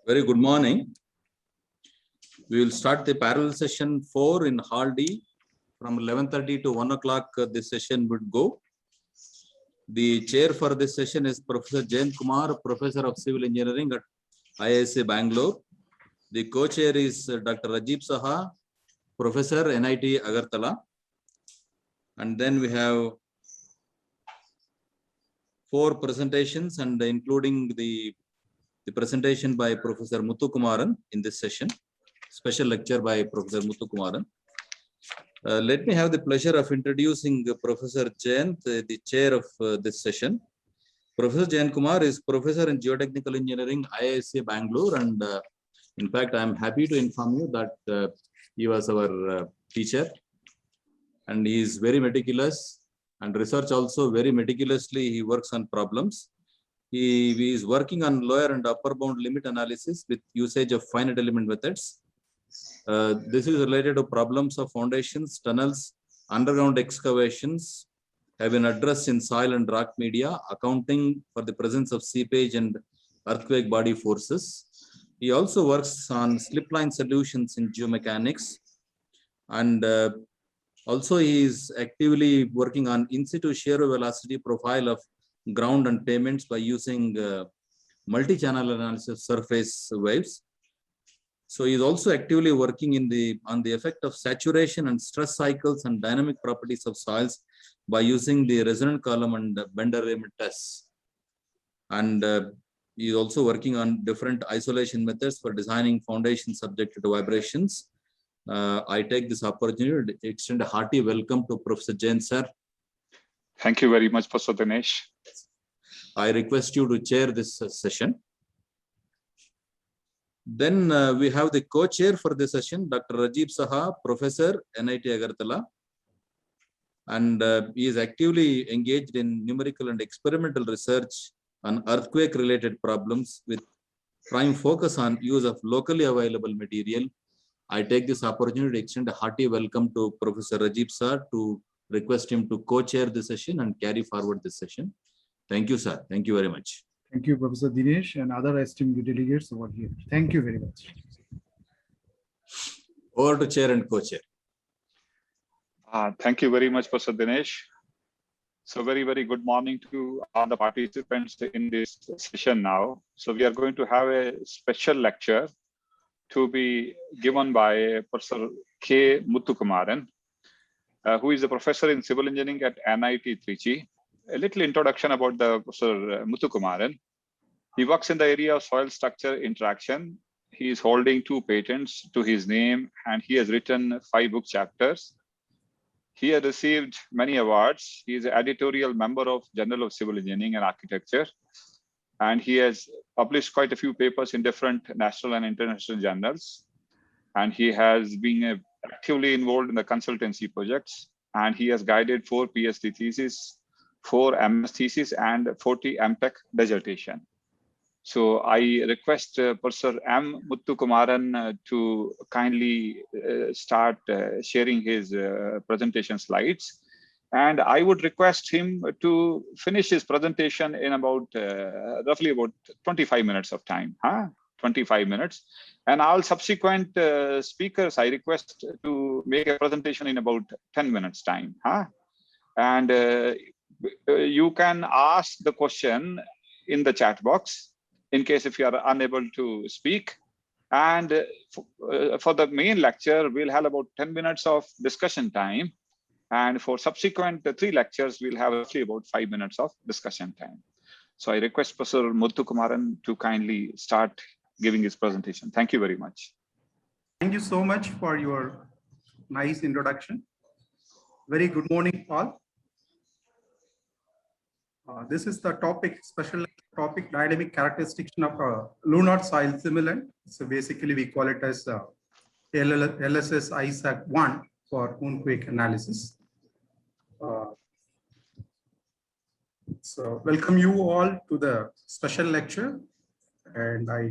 Very good morning. We will start the parallel session 4 in Hall D from 11:30 to 1 o'clock. This session would go. The chair for this session is Professor Jayant Kumar, Professor of Civil Engineering at IISc Bangalore. The co-chair is Dr. Rajeev Saha, Professor NIT Agartala. And then we have 4 presentations, and including the presentation by Professor Muthu Kumaran in this session, special lecture by Professor Muthu Kumaran. Let me have the pleasure of introducing Professor Jayant, the chair of this session. Professor Jayant Kumar is Professor in Geotechnical Engineering, IISc Bangalore, and in fact, I am happy to inform you that he was our teacher, and he is very meticulous, and research also very meticulously. He works on problems. He is working on lower and upper bound limit analysis with usage of finite element methods. This is related to problems of foundations, tunnels, underground excavations have been addressed in soil and rock media, accounting for the presence of seepage and earthquake body forces. He also works on slipline solutions in geomechanics, and also he is actively working on in situ shear velocity profile of ground and pavements by using multi-channel analysis surface waves. So he is also actively working on the effect of saturation and stress cycles and dynamic properties of soils by using the resonant column and Bender-Raymond tests. And he is also working on different isolation methods for designing foundations subject to vibrations. I take this opportunity to extend a hearty welcome to Professor Jayant sir. Thank you very much, Professor Dinesh. I request you to chair this session. Then we have the co-chair for this session, Dr. Rajeev Saha, Professor, NIT Agartala. And he is actively engaged in numerical and experimental research on earthquake-related problems with prime focus on use of locally available material. I take this opportunity to extend a hearty welcome to Professor Rajeev sir to request him to co-chair this session and carry forward this session. Thank you, sir. Thank you very much. Thank you, Professor Dinesh, and other esteemed delegates over here. Thank you very much. Over to chair and co-chair. Thank you very much, Professor Dinesh. So very, very good morning to all the participants in this session now. So we are going to have a special lecture to be given by Professor K. Muthu Kumaran, who is a professor in civil engineering at NIT Trichy. A little introduction about the Professor Muthu Kumaran. He works in the area of soil structure interaction. He is holding 2 patents to his name, and he has written 5 book chapters. He has received many awards. He is an editorial member of Journal of Civil Engineering and Architecture, and he has published quite a few papers in different national and international journals. And he has been actively involved in the consultancy projects, and he has guided 4 PhD theses, 4 MS thesis, and 40 MTech dissertation. So I request Professor M. Muthu Kumaran to kindly start sharing his presentation slides. And I would request him to finish his presentation in about roughly about 25 minutes of time, 25 minutes. And all subsequent speakers, I request to make a presentation in about 10 minutes time. And you can ask the question in the chat box in case if you are unable to speak. And for the main lecture, we'll have about 10 minutes of discussion time. And for subsequent 3 lectures, we'll have roughly about 5 minutes of discussion time. So I request Professor Muthu Kumaran to kindly start giving his presentation. Thank you very much. Thank you so much for your nice introduction. Very good morning, all. This is the topic, special topic, dynamic characterization of lunar soil simulant. So basically we call it as LSS ISAC 1 for moonquake analysis. So welcome you all to the special lecture. And at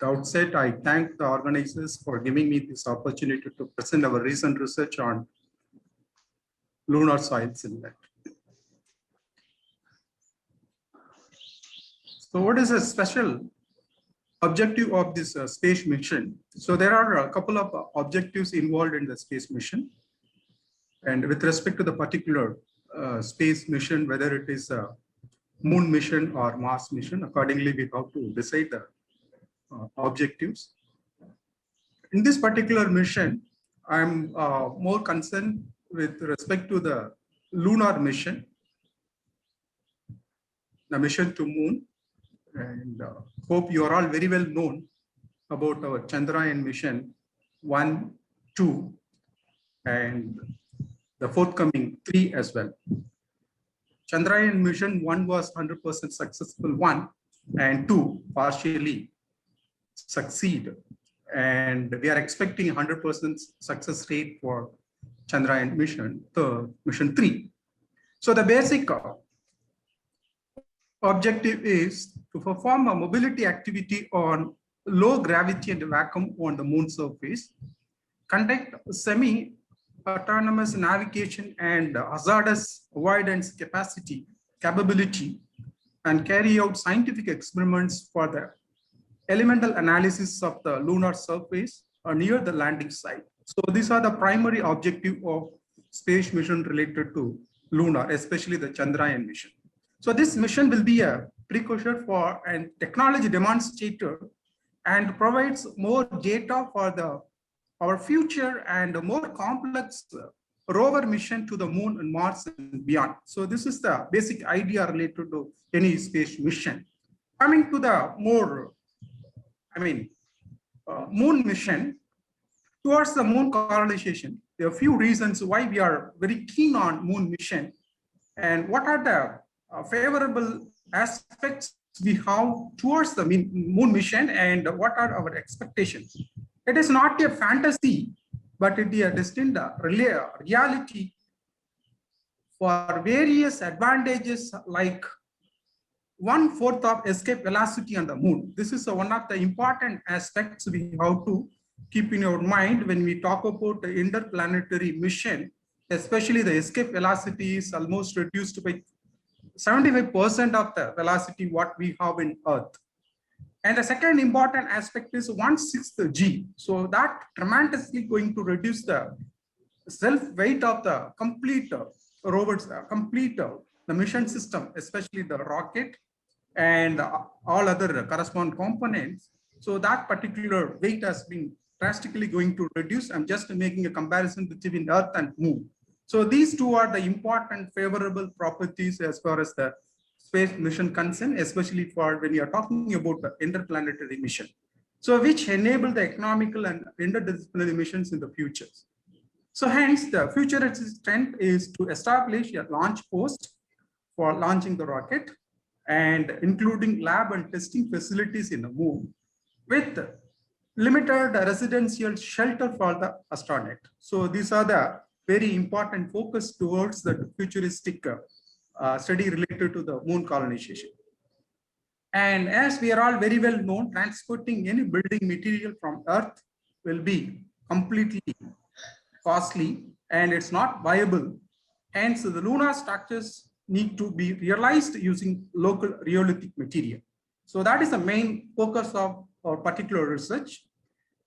the outset, I thank the organizers for giving me this opportunity to present our recent research on lunar soil simulant. So what is a special objective of this space mission. So there are a couple of objectives involved in the space mission. And with respect to the particular space mission, whether it is a moon mission or Mars mission, accordingly, we have to decide the objectives. In this particular mission, I'm more concerned with respect to the lunar mission, the mission to moon, and hope you are all very well known about our Chandrayaan mission 1, 2, and the forthcoming 3 as well. Chandrayaan mission 1 was 100% successful one, and 2 partially succeed. And we are expecting 100% success rate for Chandrayaan mission, the mission 3. So the basic objective is to perform a mobility activity on low gravity and vacuum on the moon surface, conduct semi-autonomous navigation and hazardous avoidance capability, and carry out scientific experiments for the elemental analysis of the lunar surface or near the landing site. So these are the primary objective of space mission related to lunar, especially the Chandrayaan mission. So this mission will be a precursor for a technology demonstrator and provides more data for our future and a more complex rover mission to the moon and Mars and beyond. So this is the basic idea related to any space mission. Coming to the more, moon mission, towards the moon colonization, there are a few reasons why we are very keen on moon mission and what are the favorable aspects we have towards the moon mission and what are our expectations. It is not a fantasy, but it is a distinct reality for various advantages like 1/4 of escape velocity on the moon. This is one of the important aspects we have to keep in our mind when we talk about the interplanetary mission, especially the escape velocity is almost reduced by 75% of the velocity what we have in Earth. And the second important aspect is 1/6 G. So that tremendously going to reduce the self-weight of the complete rovers, the mission system, especially the rocket and all other corresponding components. So that particular weight has been drastically going to reduce. I'm just making a comparison between Earth and Moon. So these two are the important favorable properties as far as the space mission concerned, especially for when you are talking about the interplanetary mission. So which enable the economical and interdisciplinary missions in the future. So hence the futuristic trend is to establish a launch post for launching the rocket and including lab and testing facilities in the moon with limited residential shelter for the astronaut. So these are the very important focus towards the futuristic study related to the moon colonization. And as we are all very well known, transporting any building material from Earth will be completely costly and it's not viable. Hence, the lunar structures need to be realized using local rheolithic material. So that is the main focus of our particular research.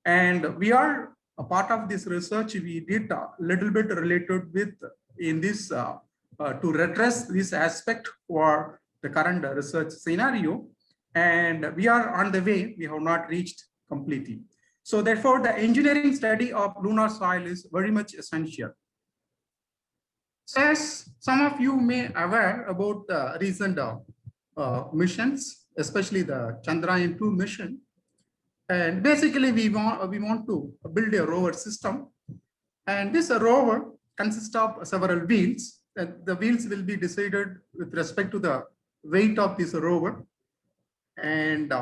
And we are a part of this research. We did a little bit related with in this to redress this aspect for the current research scenario. And we are on the way. We have not reached completely. So therefore, the engineering study of lunar soil is very much essential. So as some of you may aware about the recent missions, especially the Chandrayaan-2 mission. And basically, we want to build a rover system. And this rover consists of several wheels. And the wheels will be decided with respect to the weight of this rover. And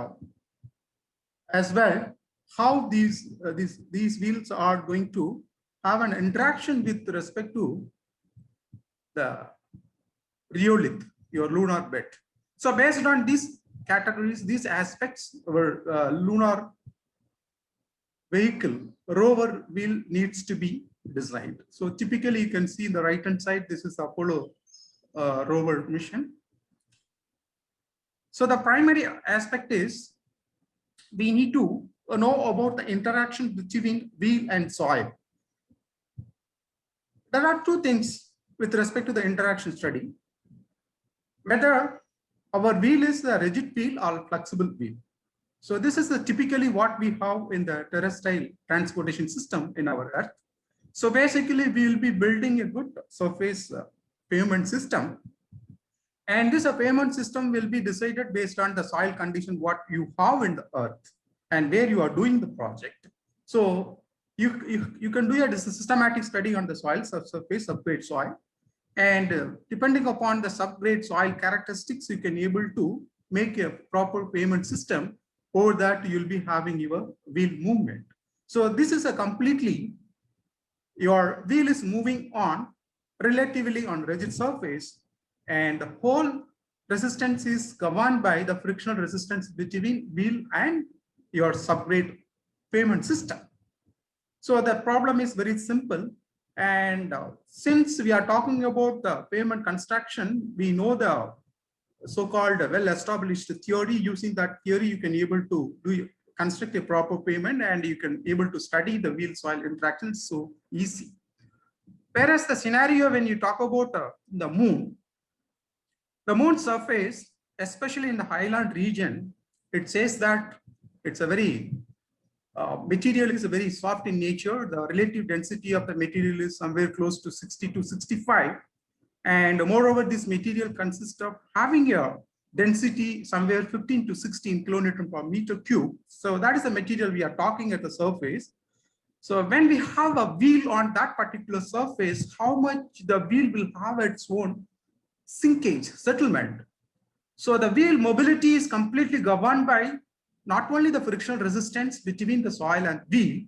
as well, how these wheels are going to have an interaction with respect to the rheolith, your lunar bed. So based on these categories, these aspects, our lunar vehicle, rover wheel needs to be designed. So typically you can see in the right hand side, this is Apollo rover mission. So the primary aspect is we need to know about the interaction between wheel and soil. There are two things with respect to the interaction study. Whether our wheel is a rigid wheel or flexible wheel. So this is typically what we have in the terrestrial transportation system in our Earth. So basically, we will be building a good surface pavement system. And this pavement system will be decided based on the soil condition, what you have in the Earth and where you are doing the project. So you can do a systematic study on the soil, subsurface, subgrade soil. And depending upon the subgrade soil characteristics, you can able to make a proper pavement system. Over that, you'll be having your wheel movement. So this is a completely, your wheel is moving on relatively on rigid surface, and the whole resistance is governed by the frictional resistance between wheel and your subgrade pavement system. So the problem is very simple. And since we are talking about the pavement construction, we know the so-called well-established theory. Using that theory, you can able to construct a proper pavement, and you can able to study the wheel-soil interactions so easy. Whereas the scenario when you talk about the moon surface, especially in the highland region, it says that it's a very material is very soft in nature. The relative density of the material is somewhere close to 60 to 65. And moreover, this material consists of having a density somewhere 15 to 16 kilonewton per meter cube. So that is the material we are talking at the surface. So when we have a wheel on that particular surface, how much the wheel will have its own sinkage, settlement. So the wheel mobility is completely governed by not only the frictional resistance between the soil and wheel,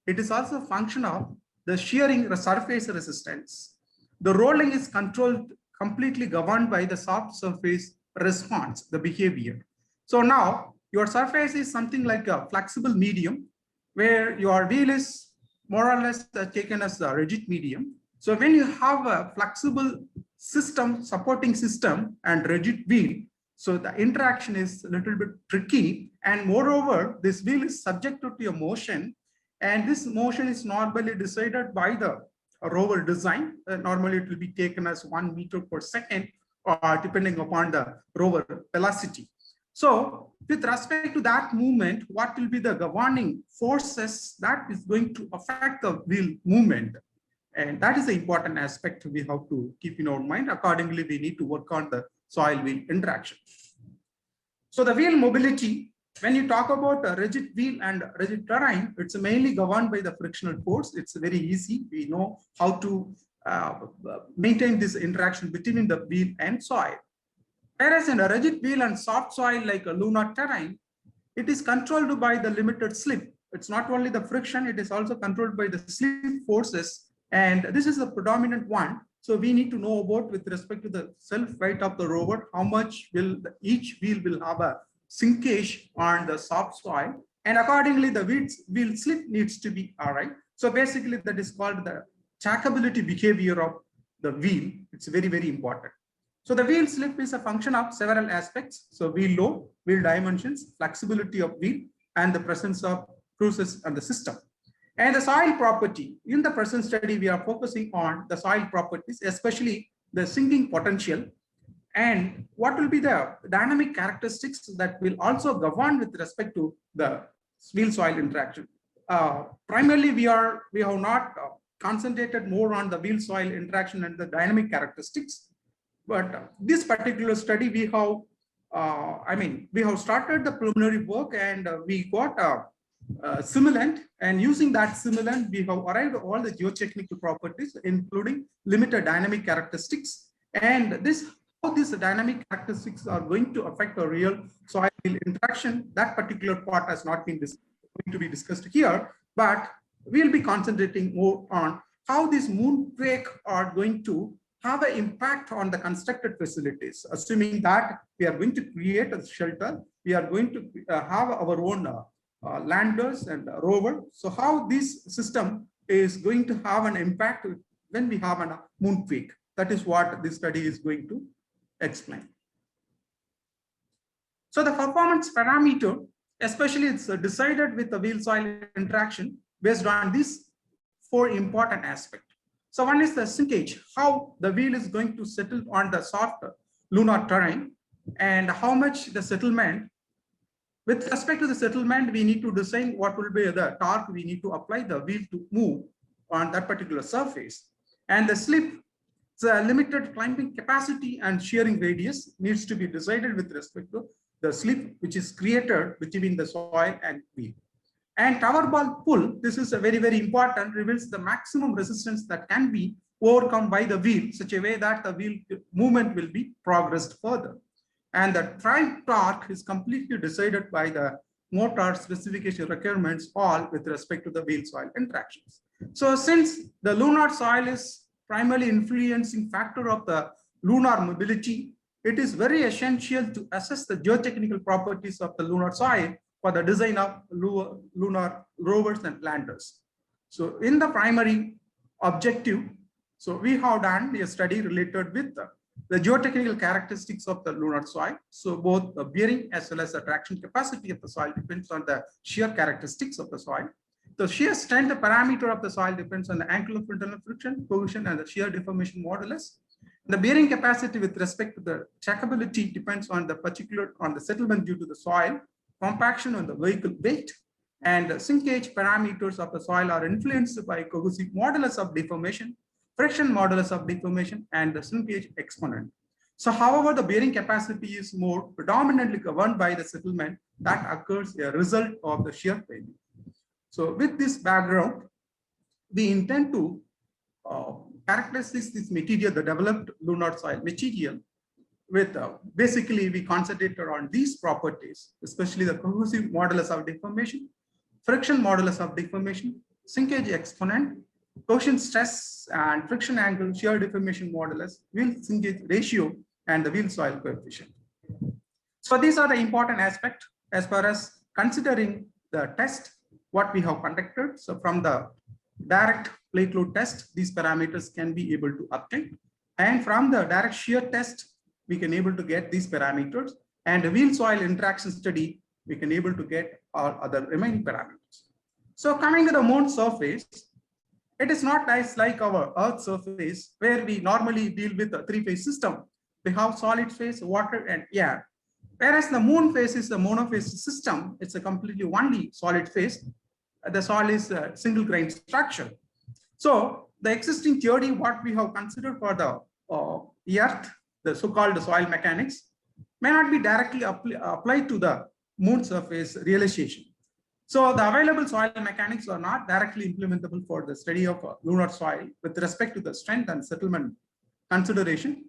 it is also a function of the shearing surface resistance. The rolling is controlled, completely governed by the soft surface response, the behavior. So now your surface is something like a flexible medium where your wheel is more or less taken as a rigid medium. So when you have a flexible system, supporting system and rigid wheel, so the interaction is a little bit tricky. And moreover, this wheel is subjected to a motion, and this motion is normally decided by the rover design. Normally it will be taken as 1 meter per second, or depending upon the rover velocity. So with respect to that movement, what will be the governing forces that is going to affect the wheel movement? And that is the important aspect we have to keep in our mind. Accordingly, we need to work on the soil-wheel interaction. So the wheel mobility, when you talk about a rigid wheel and rigid terrain, it's mainly governed by the frictional force. It's very easy. We know how to maintain this interaction between the wheel and soil. Whereas in a rigid wheel and soft soil like a lunar terrain, it is controlled by the limited slip. It's not only the friction, it is also controlled by the slip forces. And this is the predominant one. So we need to know about, with respect to the self-weight of the rover, how much will each wheel will have a sinkage on the soft soil. And accordingly, the wheel slip needs to be all right. So basically that is called the trackability behavior of the wheel. It's very, very important. So the wheel slip is a function of several aspects. So wheel load, wheel dimensions, flexibility of wheel, and the presence of cruises on the system. And the soil property. In the present study, we are focusing on the soil properties, especially the sinking potential, and what will be the dynamic characteristics that will also govern with respect to the wheel-soil interaction. Primarily, we have not concentrated more on the wheel-soil interaction and the dynamic characteristics. But this particular study, we have started the preliminary work, and we got a simulant, and using that simulant, we have arrived at all the geotechnical properties, including limited dynamic characteristics. And how these dynamic characteristics are going to affect the real soil interaction, that particular part has not been going to be discussed here, but we'll be concentrating more on how these moonquake are going to have an impact on the constructed facilities. Assuming that we are going to create a shelter, we are going to have our own landers and rover. So how this system is going to have an impact when we have a moonquake. That is what this study is going to explain. So the performance parameter, especially it's decided with the wheel soil interaction based on these 4 important aspects. So one is the sinkage, how the wheel is going to settle on the soft lunar terrain, and how much the settlement. With respect to the settlement, we need to design what will be the torque we need to apply the wheel to move on that particular surface. And the slip, the limited climbing capacity and shearing radius needs to be decided with respect to the slip which is created between the soil and wheel. And tower ball pull, this is a very, very important, reveals the maximum resistance that can be overcome by the wheel, such a way that the wheel movement will be progressed further. And the drive torque is completely decided by the motor specification requirements, all with respect to the wheel soil interactions. So since the lunar soil is primarily influencing factor of the lunar mobility, it is very essential to assess the geotechnical properties of the lunar soil for the design of lunar rovers and landers. So in the primary objective, so we have done a study related with the geotechnical characteristics of the lunar soil. So both the bearing as well as the traction capacity of the soil depends on the shear characteristics of the soil. The shear strength parameter of the soil depends on the angle of internal friction, cohesion, and the shear deformation modulus. The bearing capacity with respect to the trackability depends on the settlement due to the soil, compaction on the vehicle weight, and the sinkage parameters of the soil are influenced by cohesive modulus of deformation, friction modulus of deformation, and the sinkage exponent. So however, the bearing capacity is more predominantly governed by the settlement that occurs as a result of the shear failure. So with this background, we intend to characterize this material, the developed lunar soil material, with basically we concentrated on these properties, especially the cohesive modulus of deformation, friction modulus of deformation, sinkage exponent, cohesion stress and friction angle, shear deformation modulus, wheel sinkage ratio, and the wheel soil coefficient. So these are the important aspects as far as considering the test, what we have conducted. So from the direct plate load test, these parameters can be able to obtain. And from the direct shear test, we can able to get these parameters. And the wheel soil interaction study, we can able to get all other remaining parameters. So coming to the moon surface, it is not nice like our Earth surface, where we normally deal with a 3-phase system. We have solid phase, water, and air. Whereas the moon phase is a monophase system, it's a completely only solid phase. The soil is a single grain structure. So the existing theory, what we have considered for the Earth, the so-called soil mechanics, may not be directly applied to the moon surface realization. So the available soil mechanics are not directly implementable for the study of lunar soil with respect to the strength and settlement consideration.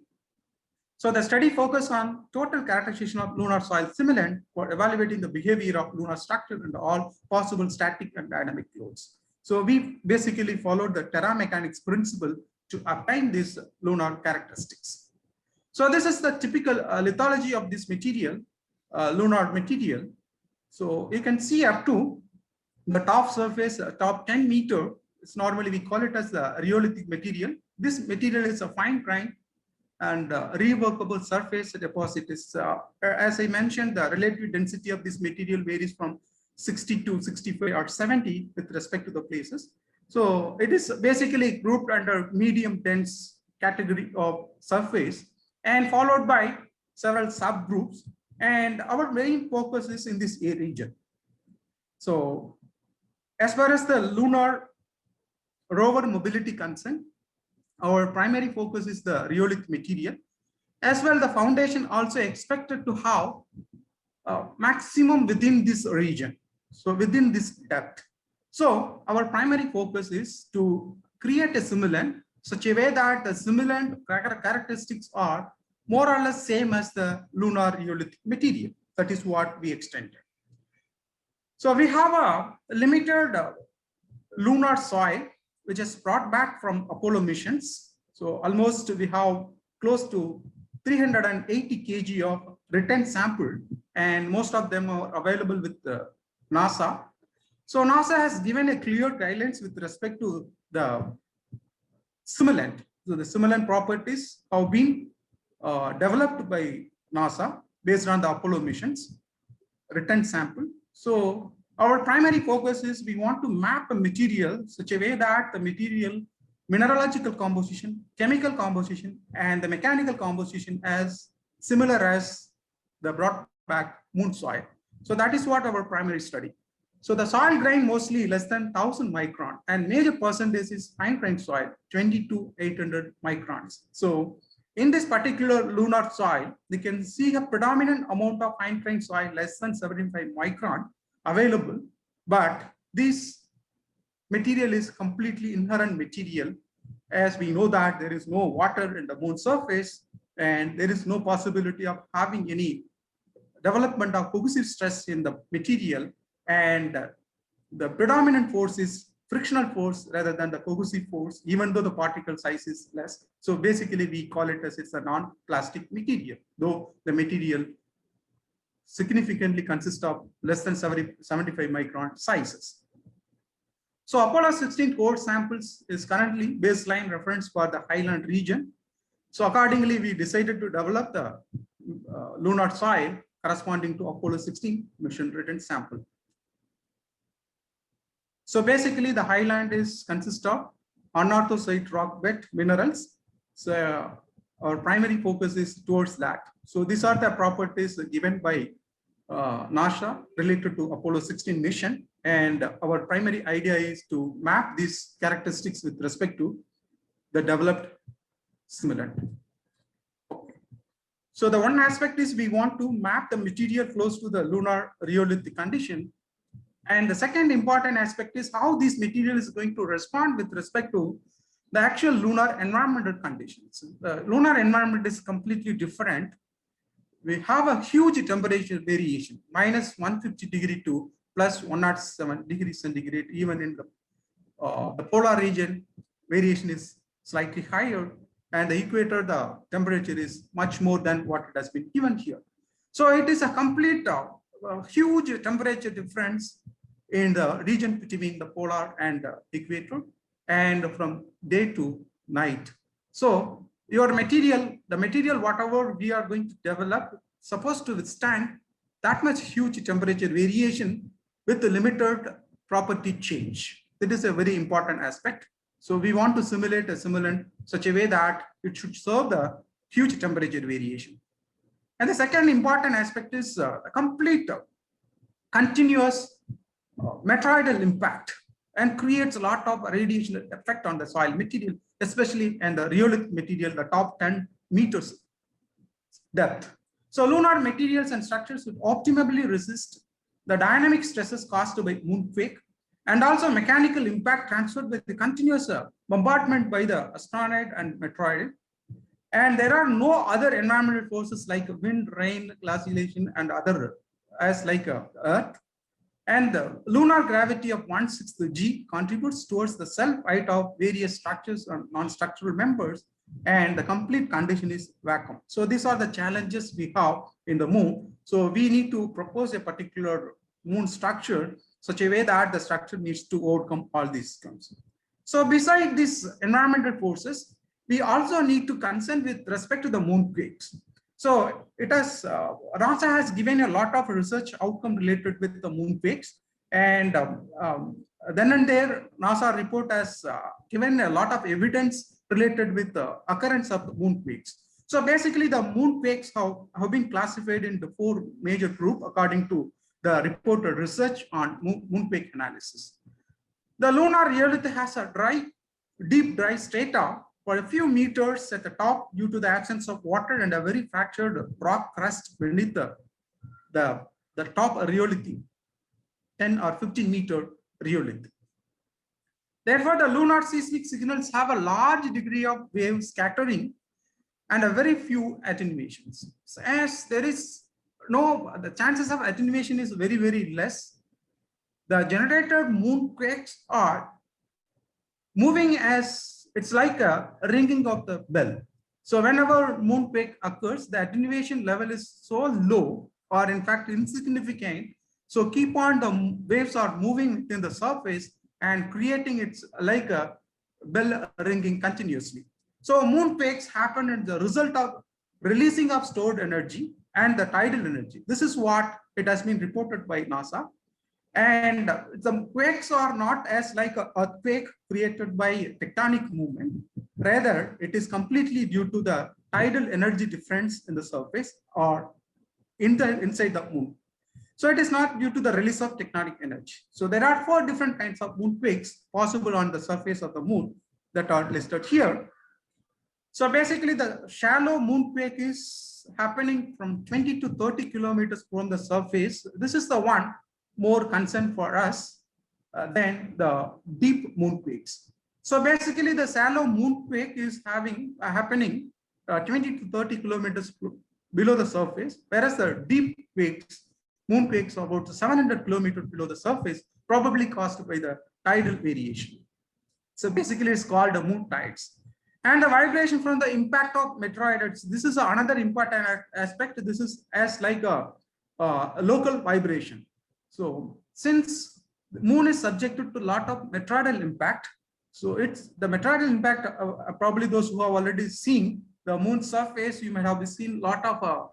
So the study focused on total characterization of lunar soil simulant for evaluating the behavior of lunar structure and all possible static and dynamic loads. So we basically followed the terra mechanics principle to obtain these lunar characteristics. So this is the typical lithology of this material, lunar material. So you can see up to the top surface, top 10 meter, it's normally we call it as the rheolithic material. This material is a fine grain and reworkable surface deposit. Is, as I mentioned, the relative density of this material varies from 60 to 65 or 70 with respect to the places. So it is basically grouped under medium dense category of surface and followed by several subgroups. And our main focus is in this A region. So as far as the lunar rover mobility concerned, our primary focus is the rheolithic material. As well, the foundation also expected to have maximum within this region. So within this depth. So our primary focus is to create a simulant such a way that the simulant characteristics are more or less same as the lunar rheolithic material. That is what we extended. So we have a limited lunar soil which is brought back from Apollo missions. So almost we have close to 380 kg of return sample, and most of them are available with NASA. So NASA has given a clear guidelines with respect to the simulant. So the simulant properties have been developed by NASA based on the Apollo missions return sample. So our primary focus is we want to map a material such a way that the material mineralogical composition, chemical composition, and the mechanical composition as similar as the brought back moon soil. So that is what our primary study. So the soil grain mostly less than 1000 micron, and major percentage is fine grained soil, 20 to 800 microns. So in this particular lunar soil, we can see a predominant amount of fine grained soil less than 75 micron available, but this material is completely inherent material, as we know that there is no water in the moon surface and there is no possibility of having any development of cohesive stress in the material, and the predominant force is frictional force rather than the cohesive force, even though the particle size is less. So basically we call it as it's a non-plastic material, though the material significantly consists of less than 75 micron sizes. So Apollo 16 core samples is currently baseline reference for the highland region. So accordingly, we decided to develop the lunar soil corresponding to Apollo 16 mission return sample. So basically the highland consists of anorthosite rock bed minerals. So our primary focus is towards that. So these are the properties given by NASA related to Apollo 16 mission. And our primary idea is to map these characteristics with respect to the developed simulant. So the one aspect is we want to map the material flows to the lunar rheolithic condition. And the second important aspect is how this material is going to respond with respect to the actual lunar environmental conditions. The lunar environment is completely different. We have a huge temperature variation, minus 150 degree to plus 107 degrees centigrade. Even in the polar region, variation is slightly higher, and the equator, the temperature is much more than what it has been given here. So it is a complete huge temperature difference in the region between the polar and equator, and from day to night. So your material, the material whatever we are going to develop, supposed to withstand that much huge temperature variation with the limited property change. That is a very important aspect. So we want to simulate a simulant such a way that it should serve the huge temperature variation. And the second important aspect is a complete continuous metroidal impact, and creates a lot of radiation effect on the soil material, especially in the rheolithic material, the top 10 meters depth. So lunar materials and structures would optimally resist the dynamic stresses caused by moonquake, and also mechanical impact transferred with the continuous bombardment by the asteroid and meteoroid. And there are no other environmental forces like wind, rain, glaciation, and other as like Earth. And the lunar gravity of 1/6 g contributes towards the self-height of various structures and non-structural members, and the complete condition is vacuum. So these are the challenges we have in the moon. So we need to propose a particular moon structure such a way that the structure needs to overcome all these terms. So beside these environmental forces, we also need to concern with respect to the moonquakes. So it has, NASA has given a lot of research outcome related with the moonquakes, and then and there NASA report has given a lot of evidence related with the occurrence of the moonquakes. So basically the moonquakes have been classified into 4 major groups according to the reported research on moonquake analysis. The lunar rheolith has a deep dry strata for a few meters at the top due to the absence of water and a very fractured rock crust beneath the top rheolith, 10 or 15 meter rheolith. Therefore, the lunar seismic signals have a large degree of wave scattering and a very few attenuations. So as there is the chances of attenuation is very, very less. The generated moonquakes are moving as it's like a ringing of the bell. So whenever moonquake occurs, the attenuation level is so low, or in fact insignificant. So keep on the waves are moving within the surface and creating it's like a bell ringing continuously. So moonquakes happen as the result of releasing of stored energy and the tidal energy. This is what it has been reported by NASA. And the quakes are not as like an earthquake created by tectonic movement. Rather, it is completely due to the tidal energy difference in the surface or inside the moon. So it is not due to the release of tectonic energy. So there are 4 different kinds of moonquakes possible on the surface of the moon that are listed here. So basically the shallow moonquake is happening from 20 to 30 kilometers from the surface. This is the one more concern for us than the deep moonquakes. So basically the shallow moonquake is happening 20 to 30 kilometers below the surface, whereas the deep quakes, moonquakes are about 700 kilometers below the surface, probably caused by the tidal variation. So basically it's called the moon tides. And the vibration from the impact of meteoroids, this is another important aspect. This is as like a local vibration. So since the moon is subjected to a lot of meteoroidal impact, so it's the meteoroidal impact, probably those who have already seen the moon surface, you might have seen a lot of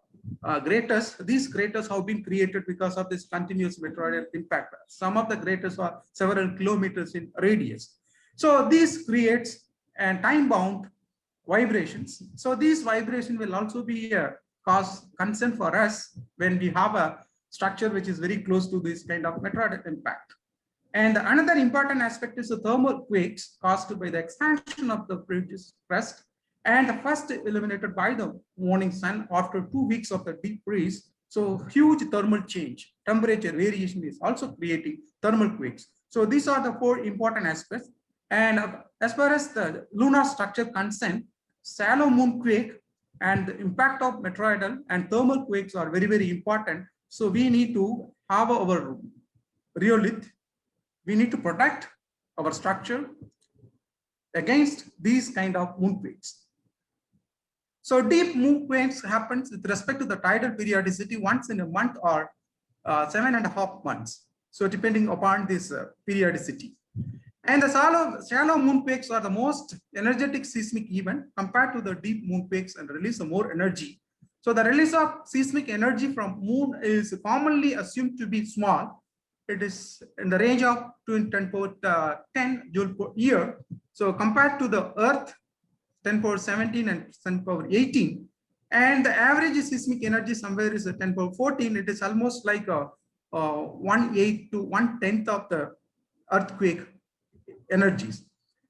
craters. These craters have been created because of this continuous meteoroidal impact. Some of the craters are several kilometers in radius. So this creates and time-bound vibrations. So these vibrations will also be a cause concern for us when we have a structure which is very close to this kind of meteoroid impact. And another important aspect is the thermal quakes caused by the expansion of the previous crust and first illuminated by the morning sun after 2 weeks of the deep freeze. So huge thermal change, temperature variation is also creating thermal quakes. So these are the 4 important aspects. And as far as the lunar structure concerned, shallow moonquake and the impact of meteoroidal and thermal quakes are very, very important. So we need to have our rheolith. We need to protect our structure against these kind of moonquakes. So deep moonquakes happens with respect to the tidal periodicity once in a month or 7.5 months. So depending upon this periodicity. And the shallow moonquakes are the most energetic seismic event compared to the deep moonquakes and release more energy. So the release of seismic energy from moon is commonly assumed to be small. It is in the range of 10 joule per year. So compared to the Earth, 10 power 17 and 10 power 18. And the average seismic energy somewhere is 10 power 14. It is almost like a 1/8 to 1/10 of the earthquake energies.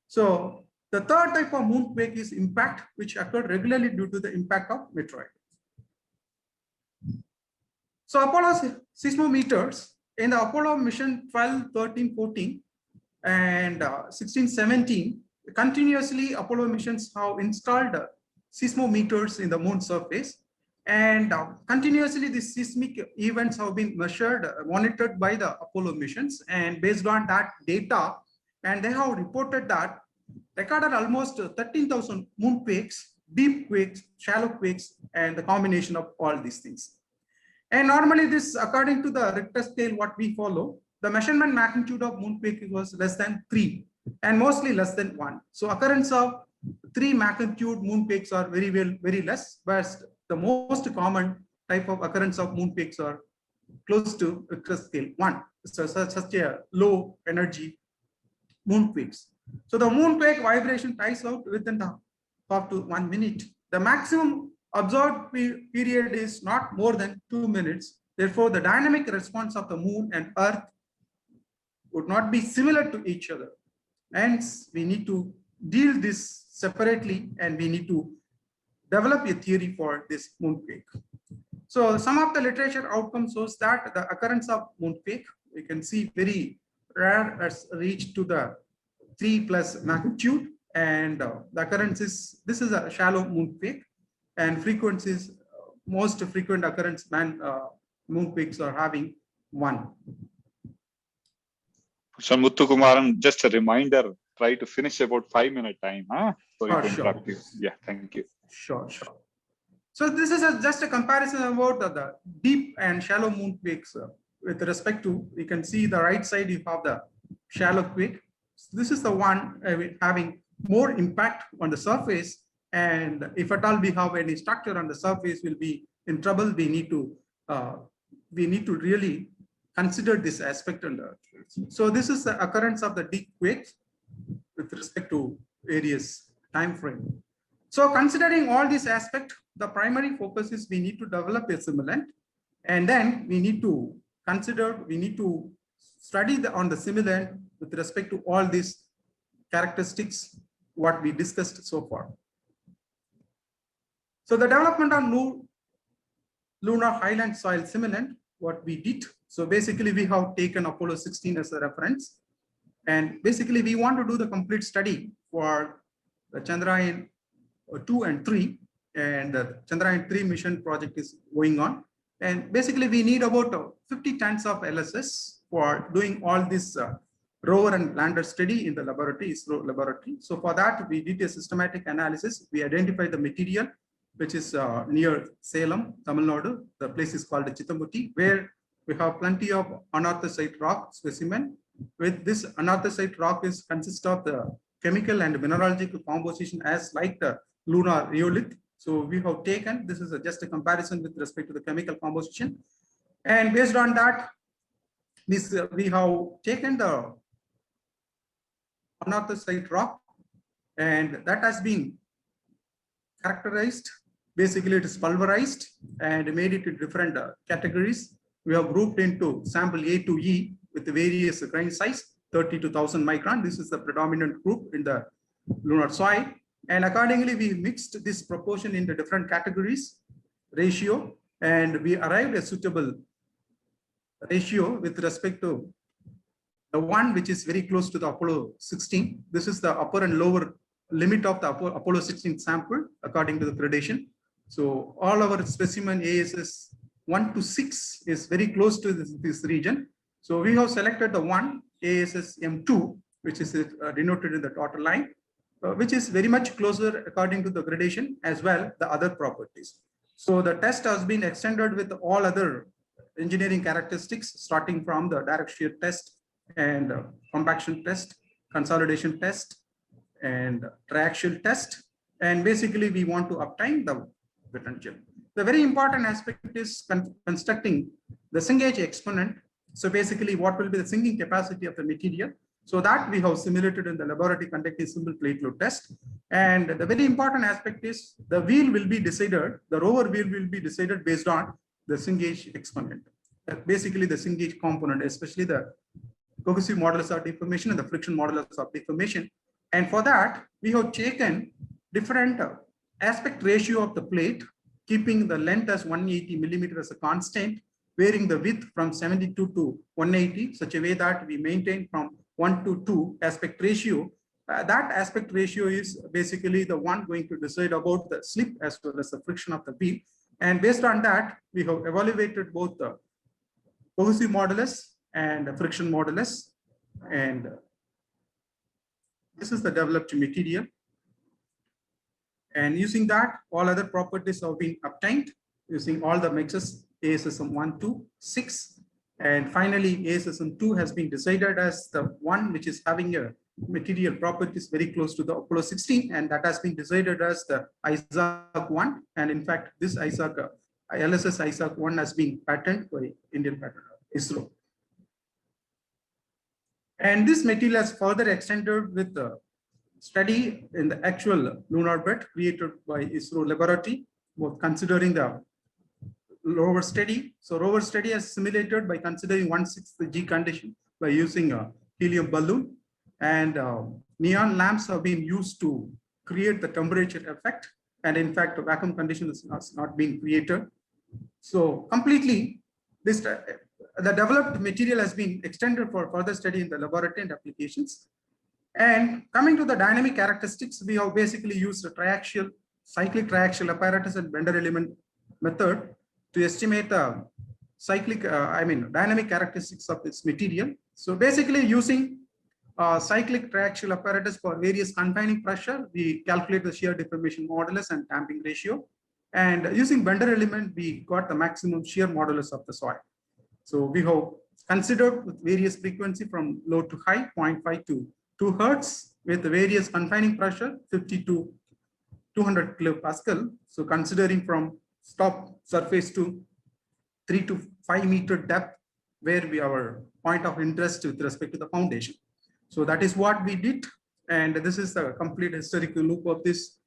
So the third type of moonquake is impact, which occurred regularly due to the impact of meteoroid. So Apollo seismometers in the Apollo mission 12, 13, 14, and 16, 17, continuously Apollo missions have installed seismometers in the moon surface, and continuously the seismic events have been measured, monitored by the Apollo missions, and based on that data, and they have reported that recorded almost 13,000 moonquakes, deep quakes, shallow quakes, and the combination of all these things. And normally this, according to the Richter scale, what we follow, the measurement magnitude of moonquake was less than 3 and mostly less than 1. So occurrence of 3 magnitude moonquakes are very less, but the most common type of occurrence of moonquakes are close to Richter scale 1. So such a low energy moonquakes. So the moonquake vibration dies out within up to 1 minute. The maximum observed period is not more than 2 minutes. Therefore, the dynamic response of the moon and Earth would not be similar to each other. Hence, we need to deal this separately, and we need to develop a theory for this moonquake. So some of the literature outcomes shows that the occurrence of moonquake, we can see very rare as reached to the 3+ magnitude, and the occurrence is, this is a shallow moonquake, and frequencies, most frequent occurrence moonquakes are having 1. So Muthukumaran, just a reminder, try to finish about 5-minute time, huh? So you can practice. Yeah, thank you. Sure. So this is just a comparison about the deep and shallow moonquakes with respect to, you can see the right side, you have the shallow quake. This is the one having more impact on the surface, and if at all we have any structure on the surface, we'll be in trouble. We need to really considered this aspect. And so this is the occurrence of the deep quakes with respect to various time frame. So considering all these aspects, the primary focus is we need to develop a simulant, and then we need to study on the simulant with respect to all these characteristics what we discussed so far. So the development of new lunar highland soil simulant, what we did. So basically we have taken Apollo 16 as a reference, and basically we want to do the complete study for the Chandrayaan 2 and 3, and the Chandrayaan 3 mission project is going on. And basically we need about 50 tons of LSS for doing all this rover and lander study in the laboratory, ISRO laboratory. So for that, we did a systematic analysis. We identified the material, which is near Salem, Tamil Nadu. The place is called Chittambutti, where we have plenty of anorthosite rock specimen. With this anorthosite rock consists of the chemical and mineralogical composition as like the lunar rhyolith. So we have taken, this is just a comparison with respect to the chemical composition. And based on that, we have taken the anorthosite rock, and that has been characterized. Basically, it is pulverized and made it in different categories. We have grouped into sample A to E with the various grain size, 30 to 1000 micron. This is the predominant group in the lunar soil. And accordingly, we mixed this proportion into different categories, ratio, and we arrived at a suitable ratio with respect to the one which is very close to the Apollo 16. This is the upper and lower limit of the Apollo 16 sample according to the gradation. So all our specimen ASS 1 to 6 is very close to this region. So we have selected the one ASS M2, which is denoted in the dotted line, which is very much closer according to the gradation as well the other properties. So the test has been extended with all other engineering characteristics, starting from the direct shear test and compaction test, consolidation test, and triaxial test. And basically we want to obtain the potential. The very important aspect is constructing the singage exponent. So basically what will be the sinking capacity of the material. So that we have simulated in the laboratory conducting simple plate load test. And the very important aspect is the wheel will be decided, the rover wheel will be decided based on the singage exponent. Basically the singage component, especially the cohesive modulus of deformation and the friction modulus of deformation. And for that, we have taken different aspect ratio of the plate, keeping the length as 180 millimeter as a constant, varying the width from 72 to 180, such a way that we maintain from 1 to 2 aspect ratio. That aspect ratio is basically the one going to decide about the slip as well as the friction of the wheel. And based on that, we have evaluated both the cohesive modulus and the friction modulus. And this is the developed material. And using that, all other properties have been obtained using all the mixes ASSM 1 to 6. And finally, ASSM 2 has been decided as the one which is having a material properties very close to the Apollo 16, and that has been decided as the ISAC 1. And in fact, this ISAC, LSS ISAC 1 has been patented by Indian Patent ISRO. And this material has further extended with the study in the actual lunar bed created by ISRO laboratory, both considering the rover study. So rover study has simulated by considering 1/6 G condition by using a helium balloon, and neon lamps have been used to create the temperature effect. And in fact, the vacuum condition has not been created. So completely, this the developed material has been extended for further study in the laboratory and applications. And coming to the dynamic characteristics, we have basically used the triaxial, cyclic triaxial apparatus and Bender element method to estimate the cyclic, dynamic characteristics of this material. So basically using cyclic triaxial apparatus for various confining pressure, we calculate the shear deformation modulus and damping ratio. And using Bender element, we got the maximum shear modulus of the soil. So we have considered with various frequency from low to high, 0.5 to 2 Hertz with various confining pressure, 50 to 200 kilopascal. So considering from top surface to 3 to 5 meter depth where our point of interest with respect to the foundation. So that is what we did. And this is the complete historical loop of this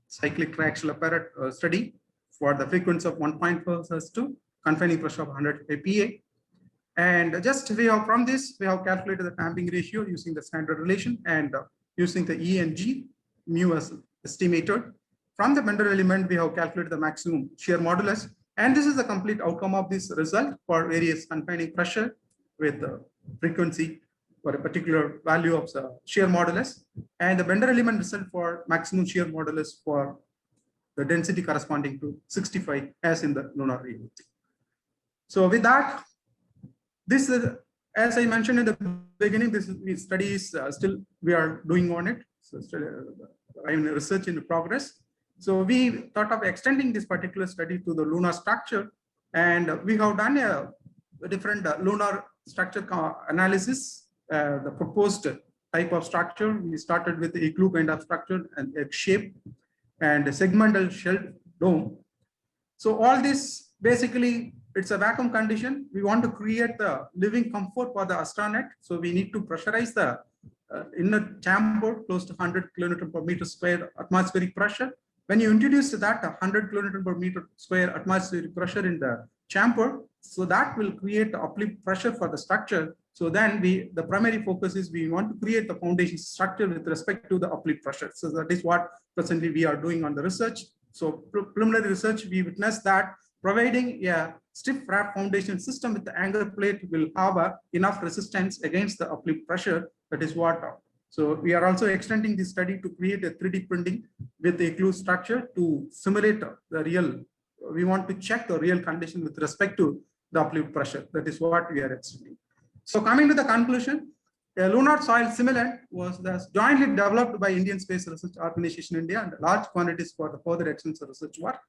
cyclic triaxial apparatus study for the frequency of 1.4 Hz to confining pressure of 100 PA. And just we have from this, we have calculated the damping ratio using the standard relation and using the E and G mu as estimated. From the Bender element, we have calculated the maximum shear modulus. And this is the complete outcome of this result for various confining pressure with the frequency for a particular value of the shear modulus, and the Bender element result for maximum shear modulus for the density corresponding to 65 as in the lunar reality. So with that, this is, as I mentioned in the beginning, this study is still we are doing on it. So still, I'm in research in progress. So we thought of extending this particular study to the lunar structure, and we have done a different lunar structure analysis. The proposed type of structure, we started with the igloo kind of structure and egg shape and a segmental shell dome. So all this basically, it's a vacuum condition. We want to create the living comfort for the astronaut. So we need to pressurize the inner chamber close to 100 kilonewton per meter square atmospheric pressure. When you introduce that 100 kilonewton per meter square atmospheric pressure in the chamber, so that will create the uplift pressure for the structure. So then the primary focus is we want to create the foundation structure with respect to the uplift pressure. So that is what presently we are doing on the research. So preliminary research, we witnessed that providing a stiff wrap foundation system with the anchor plate will have enough resistance against the uplift pressure. That is what. So we are also extending this study to create a 3D printing with the igloo structure to simulate the real. We want to check the real condition with respect to the uplift pressure. That is what we are extending. So coming to the conclusion, a lunar soil simulant was jointly developed by Indian Space Research Organization India and large quantities for the further extensive research work.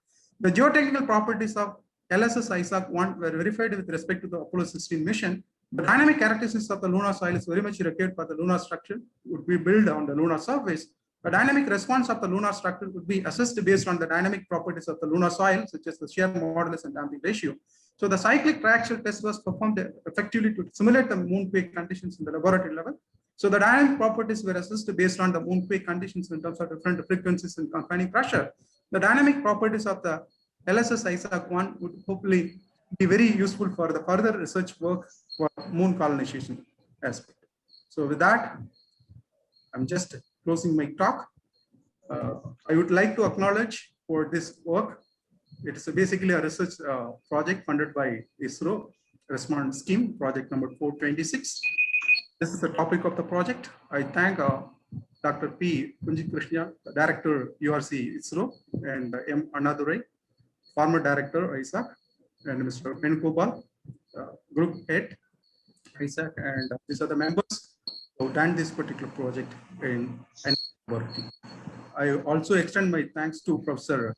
The geotechnical properties of LSS ISAC-1 were verified with respect to the Apollo 16 mission. The dynamic characteristics of the lunar soil is very much required for the lunar structure would be built on the lunar surface. The dynamic response of the lunar structure would be assessed based on the dynamic properties of the lunar soil, such as the shear modulus and damping ratio. So the cyclic triaxial test was performed effectively to simulate the moonquake conditions in the laboratory level. So the dynamic properties were assessed based on the moonquake conditions in terms of different frequencies and confining pressure. The dynamic properties of the LSS ISAC-1 would hopefully be very useful for the further research work for moon colonization aspect. So with that, I'm just closing my talk. I would like to acknowledge for this work. It's basically a research project funded by ISRO, Respond Scheme, project number 426. This is the topic of the project. I thank Dr. P. Kunjikrishna, Director, URC ISRO, and M. Annadurai, former Director, ISAC, and Mr. Venugopal, Group Head, ISAC, and these are the members who done this particular project in laboratory. I also extend my thanks to Professor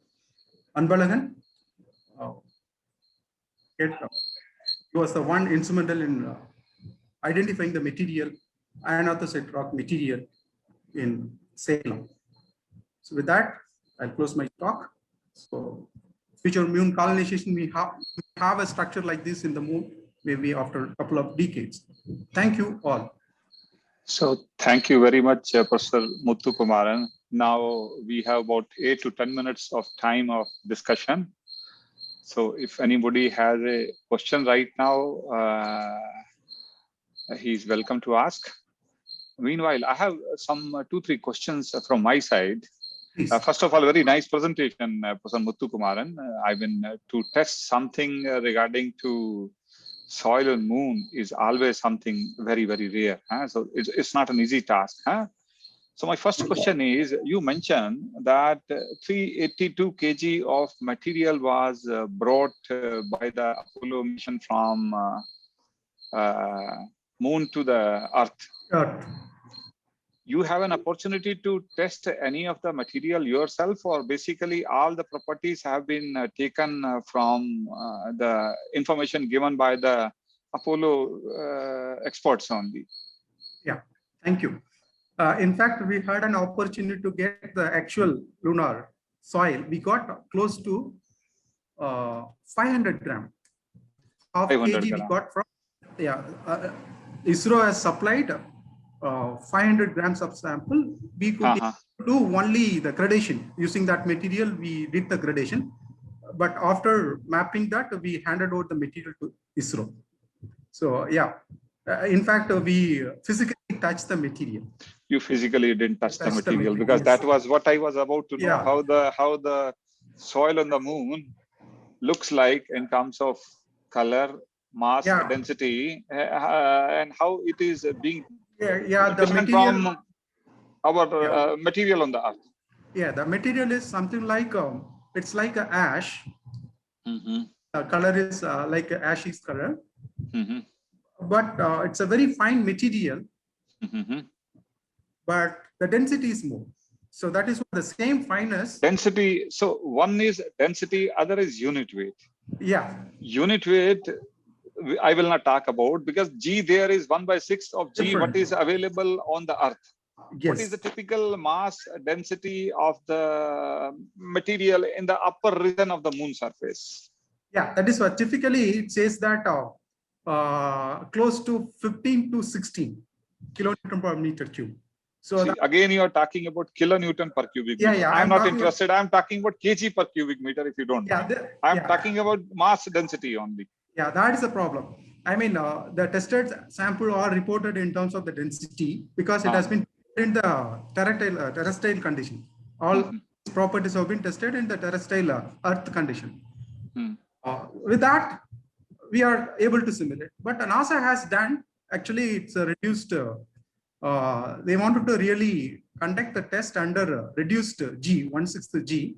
Anbalagan. He was the one instrumental in identifying the material, ionized rock material in Salem. So with that, I'll close my talk. So future moon colonization, we have a structure like this in the moon, maybe after a couple of decades. Thank you all. So thank you very much, Professor Muthukumaran. Now we have about 8 to 10 minutes of time of discussion. So if anybody has a question right now, he's welcome to ask. Meanwhile, I have some 2-3 questions from my side. First of all, very nice presentation, Professor Muthukumaran. I mean, to test something regarding to soil and moon is always something very, very rare. Huh? So it's not an easy task. Huh? So my first question is, you mentioned that 382 kg of material was brought by the Apollo mission from moon to the Earth. Sure. You have an opportunity to test any of the material yourself, or basically all the properties have been taken from the information given by the Apollo experts only? Yeah, thank you. In fact, we had an opportunity to get the actual lunar soil. We got close to 500 grams. half 500 kg we gram. got from, ISRO has supplied 500 grams of sample. We could do only the gradation. Using that material, we did the gradation. But after mapping that, we handed over the material to ISRO. So yeah, in fact, we physically touched the material. You physically didn't touch the material, because yes. that was what I was about to know, how the soil on the moon looks like in terms of color, mass, density, and how it is being the different material from our material on the Earth. Yeah, the material is something like it's like a ash. The color is like a ashy color, but it's a very fine material. But the density is more. So that is the same fineness. Density. So one is density, other is unit weight. Yeah. Unit weight, I will not talk about, because G there is 1/6 of G, what is available on the Earth. Yes. What is the typical mass density of the material in the upper region of the moon surface? Yeah, that is what typically it says that close to 15 to 16 kilonewton per meter cube. So see, again, you are talking about kilonewton per cubic meter. Yeah, I'm not interested. I'm talking about kg per cubic meter, if you don't. I'm talking about mass density only. Yeah, that is the problem. I mean, the tested sample are reported in terms of the density, because it has been in the terrestrial condition. All properties have been tested in the terrestrial Earth condition. With that, we are able to simulate. But NASA has done, actually, it's a reduced, they wanted to really conduct the test under reduced G, 1/6 G,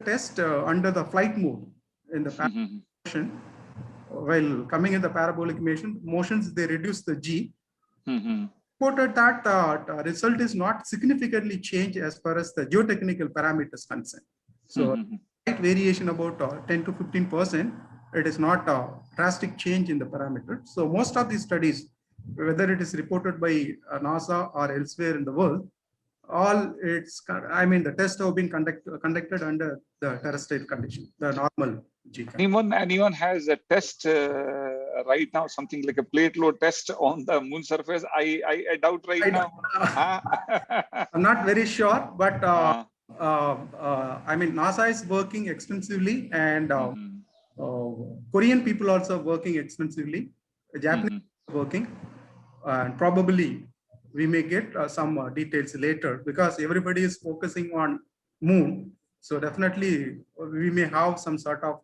test under the flight mode in the motion. While coming in the parabolic motions, they reduced the G. Reported that the result is not significantly changed as far as the geotechnical parameters concerned. So slight variation about 10 to 15%. It is not a drastic change in the parameter. So most of these studies, whether it is reported by NASA or elsewhere in the world, the tests have been conducted under the terrestrial condition, the normal G condition. Anyone has a test right now, something like a plate load test on the moon surface? I doubt now. I'm not very sure, but NASA is working extensively, and Korean people also working extensively. Japanese working, and probably we may get some details later, because everybody is focusing on moon. So definitely we may have some sort of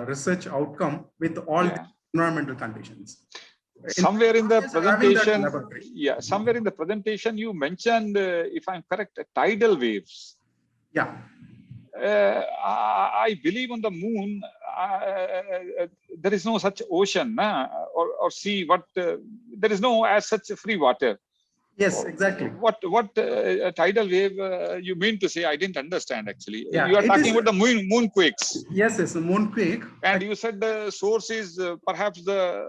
research outcome with all the environmental conditions. Somewhere in the presentation, somewhere in the presentation you mentioned, if I'm correct, tidal waves. Yeah. I believe on the moon there is no such ocean or sea. There is no as such free water. Yes, exactly. What tidal wave you mean to say? I didn't understand actually. Yeah, you are talking about the moon quakes. Yes, it's a moon quake. And you said the source is perhaps the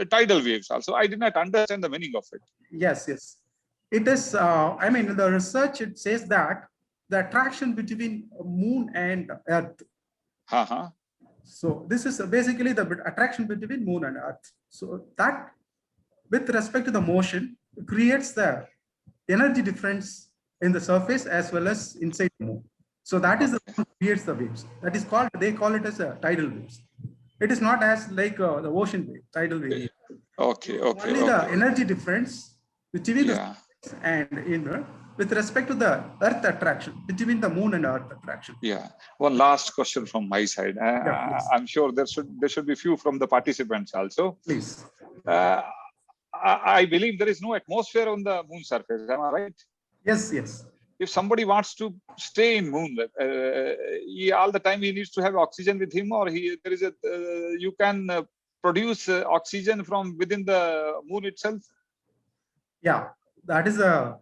tidal waves also. I did not understand the meaning of it. Yes. It is, in the research, it says that the attraction between moon and Earth. So this is basically the attraction between moon and Earth. So that, with respect to the motion, creates the energy difference in the surface as well as inside the moon. So that is the creates the waves. That is called, they call it as a tidal waves. It is not as like the ocean wave, tidal wave. Only the energy difference between the surface and inner with respect to the Earth attraction, between the moon and Earth attraction. One last question from my side. I'm sure there should be few from the participants also. Please. I believe there is no atmosphere on the moon surface. Am I right? Yes. If somebody wants to stay in moon, all the time he needs to have oxygen with him, or you can produce oxygen from within the moon itself. Yeah, that is a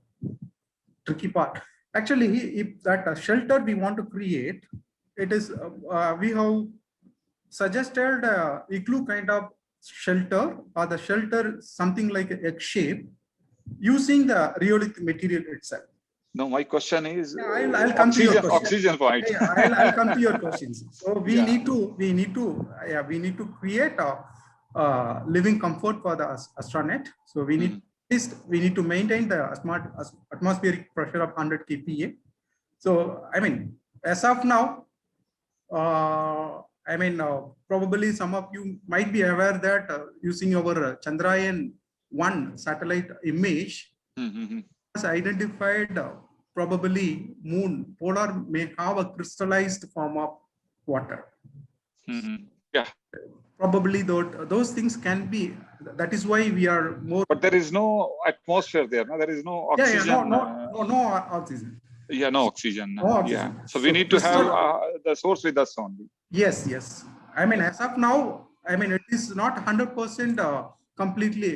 tricky part. Actually, if that shelter we want to create, it is we have suggested igloo kind of shelter, or the shelter something like a egg shape, using the rheolic material itself. No, my question is I'll come to your oxygen point. I'll come to your questions. So we Yeah. need to create a living comfort for the astronaut. So we need we need to maintain the atmospheric pressure of 100 kPa. So I mean, as of now, probably some of you might be aware that using our Chandrayaan-1 satellite image has identified probably moon polar may have a crystallized form of water. Yeah. Probably those things can be. That is why we are more. But there is no atmosphere there. No? There is no oxygen. No oxygen. Yeah, no oxygen. No oxygen. Yeah. So we need to have the source with us only. Yes. I mean, as of now, I mean, it is not 100% completely.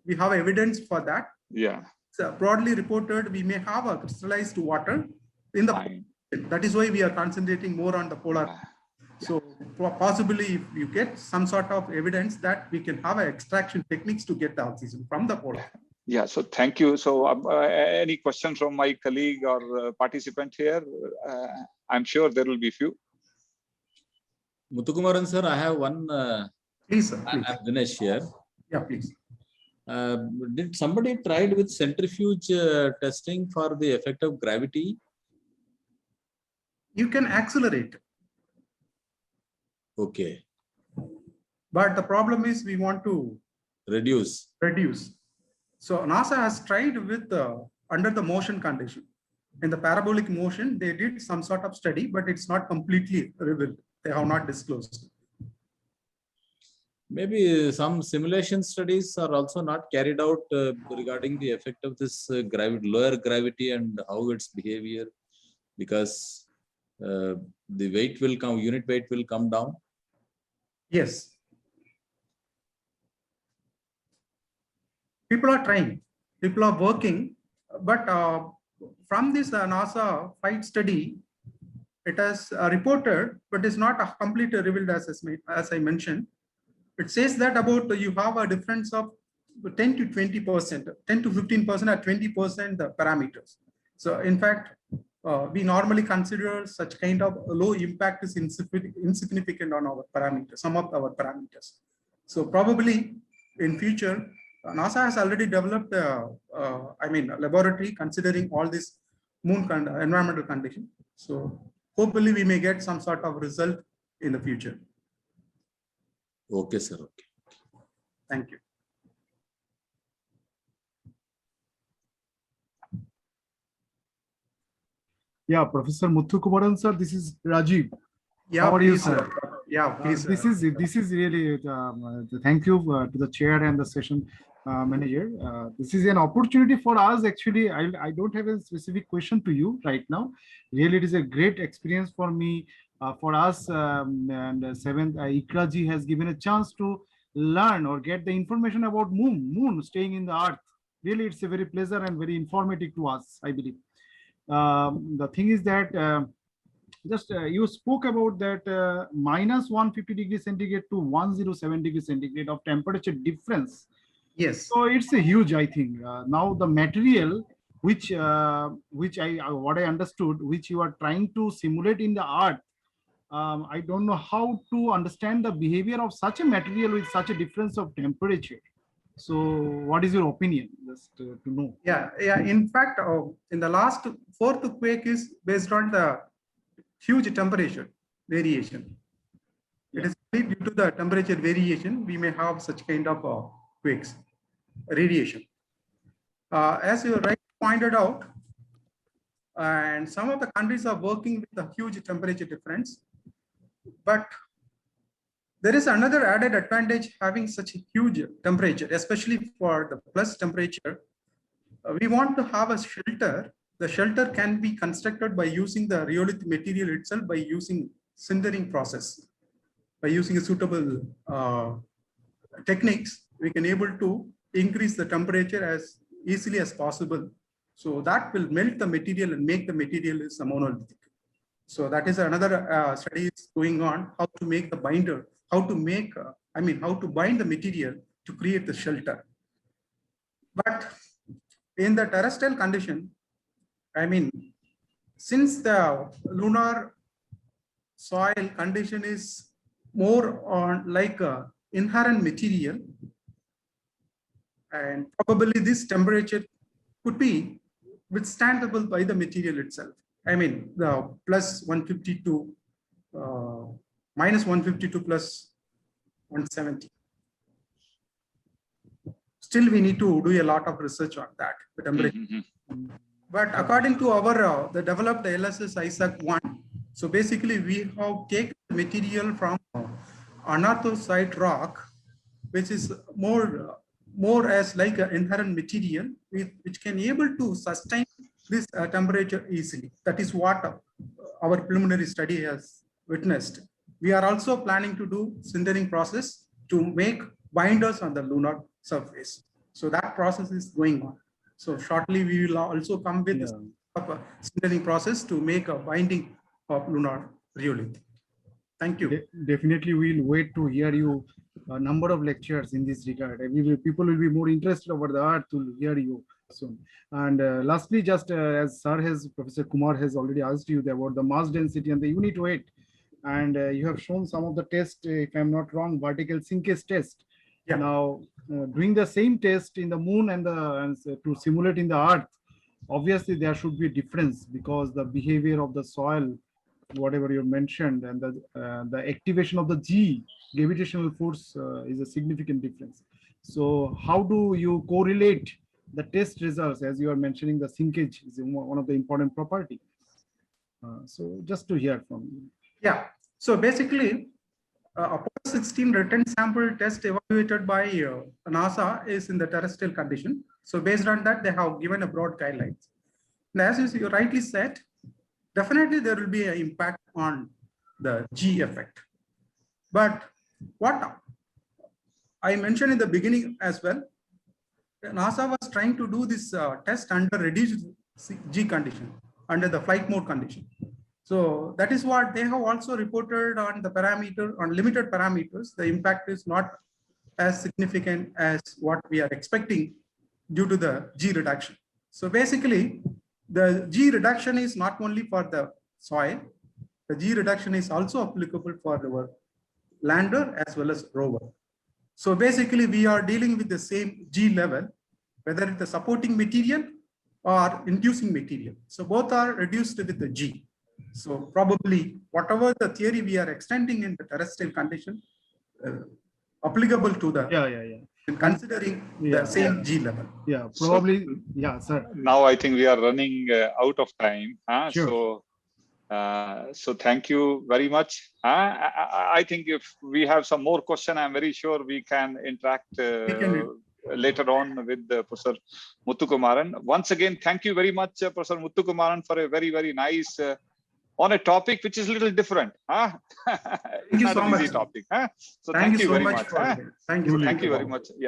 We have evidence for that. Yeah. So broadly reported, we may have a crystallized water in the. That is why we are concentrating more on the polar. So possibly if you get some sort of evidence that we can have extraction techniques to get the oxygen from the polar. Yeah, so thank you. So any questions from my colleague or participant here? I'm sure there will be few. Muthukumaran sir, I have one. Please, sir. Please. I'm Dinesh here. Yeah, please. Did somebody tried with centrifuge testing for the effect of gravity? You can accelerate. Okay. But the problem is we want to reduce. So NASA has tried with under the motion condition. In the parabolic motion, they did some sort of study, but it's not completely revealed. They have not disclosed. Maybe some simulation studies are also not carried out regarding the effect of this lower gravity and how its behavior, because the weight will come, unit weight will come down. Yes. People are trying, people are working, but from this NASA flight study, it has reported, but it's not completely revealed as I mentioned. It says that about you have a difference of 10 to 20%, 10 to 15% or 20% parameters. So in fact, we normally consider such kind of low impact is insignificant on our parameters, some of our parameters. So probably in future, NASA has already developed a laboratory considering all this moon environmental condition. So hopefully we may get some sort of result in the future. Okay, sir. Okay. Thank you. Yeah, Professor Muthukumaran sir, this is Rajiv. Yeah, how are you, please, sir? Yeah, please. This is really thank you to the chair and the session manager. This is an opportunity for us. Actually, I don't have a specific question to you right now. Really, it is a great experience for me, for us, and 7th ICRA ji has given a chance to learn or get the information about moon staying in the earth. Really, it's a very pleasure and very informative to us, I believe. The thing is that you spoke about that minus 150 degrees centigrade to 107 degrees centigrade of temperature difference. Yes. So it's a huge, I think. Now the material which what I understood, which you are trying to simulate in the earth, I don't know how to understand the behavior of such a material with such a difference of temperature. So what is your opinion, just to know? Yeah. In fact, in the last 4th quake is based on the huge temperature variation. It is due to the temperature variation, we may have such kind of quakes, radiation. As you rightly pointed out, and some of the countries are working with a huge temperature difference, but there is another added advantage having such a huge temperature, especially for the plus temperature. We want to have a shelter. The shelter can be constructed by using the rheolith material itself, by using sintering process. By using a suitable techniques, we can able to increase the temperature as easily as possible. So that will melt the material and make the material is monolithic. So that is another study is going on, how to make the binder, how to make, how to bind the material to create the shelter. But in the terrestrial condition, I mean, since the lunar soil condition is more on like a inherent material, and probably this temperature could be withstandable by the material itself. I mean, the plus 152, minus 152 plus 170. Still, we need to do a lot of research on that, the temperature. But according to our the developed LSS ISAC 1, so basically we have taken material from anorthosite rock, which is more as like an inherent material, which can able to sustain this temperature easily. That is what our preliminary study has witnessed. We are also planning to do sintering process to make binders on the lunar surface. So that process is going on. So shortly we will also come with a sintering process to make a binding of lunar rheolith. Thank you. Definitely, we'll wait to hear you a number of lectures in this regard. People will be more interested over the art to hear you soon. And lastly, just as Professor Kumar has already asked you about the mass density and the unit weight, and you have shown some of the tests, if I'm not wrong, vertical sinkage test. Yeah. Now, doing the same test in the moon and to simulate in the earth, obviously there should be a difference because the behavior of the soil, whatever you mentioned, and the activation of the G gravitational force is a significant difference. So how do you correlate the test results, as you are mentioning the sinkage is one of the important property? So just to hear from you. Yeah. So basically, Apollo 16 return sample test evaluated by NASA is in the terrestrial condition. So based on that, they have given a broad guidelines. And as you rightly said, definitely there will be an impact on the G effect. But what I mentioned in the beginning as well, NASA was trying to do this test under reduced G condition, under the flight mode condition. So that is what they have also reported on the parameter, on limited parameters. The impact is not as significant as what we are expecting due to the G reduction. So basically, the G reduction is not only for the soil, the G reduction is also applicable for our lander as well as rover. So basically, we are dealing with the same G level, whether it's the supporting material or inducing material. So both are reduced with the G. So probably whatever the theory we are extending in the terrestrial condition, applicable to the considering the same G level. Yeah, probably. So, sir. Now I think we are running out of time. Sure. So thank you very much. I think if we have some more question, I'm very sure we can interact later on with Professor Muthukumaran. Once again, thank you very much, Professor Muthukumaran, for a very, very nice on a topic which is a little different. Thank you so much. Topic. So thank you very much. Thank you. Thank you very much. Yeah.